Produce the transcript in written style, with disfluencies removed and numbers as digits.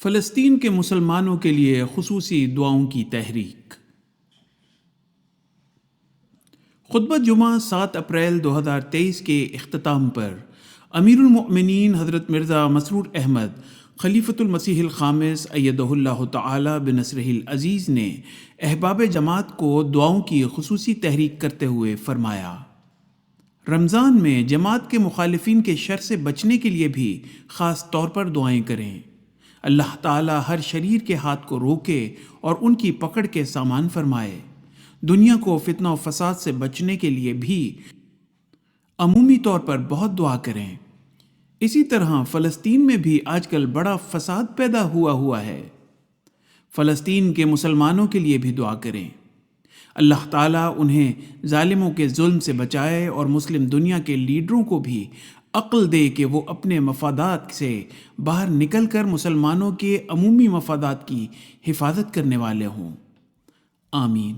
فلسطین کے مسلمانوں کے لیے خصوصی دعاؤں کی تحریک۔ خطبہ جمعہ 7 اپریل 2023 کے اختتام پر امیر المؤمنین حضرت مرزا مسرور احمد خلیفۃ المسیح الخامس ایدہ اللہ تعالی بنصرہ العزیز نے احباب جماعت کو دعاؤں کی خصوصی تحریک کرتے ہوئے فرمایا، رمضان میں جماعت کے مخالفین کے شر سے بچنے کے لیے بھی خاص طور پر دعائیں کریں۔ اللہ تعالیٰ ہر شریر کے ہاتھ کو روکے اور ان کی پکڑ کے سامان فرمائے۔ دنیا کو فتنہ و فساد سے بچنے کے لیے بھی عمومی طور پر بہت دعا کریں۔ اسی طرح فلسطین میں بھی آج کل بڑا فساد پیدا ہوا ہے۔ فلسطین کے مسلمانوں کے لیے بھی دعا کریں۔ اللہ تعالیٰ انہیں ظالموں کے ظلم سے بچائے اور مسلم دنیا کے لیڈروں کو بھی عقل دے کہ وہ اپنے مفادات سے باہر نکل کر مسلمانوں کے عمومی مفادات کی حفاظت کرنے والے ہوں۔ آمین۔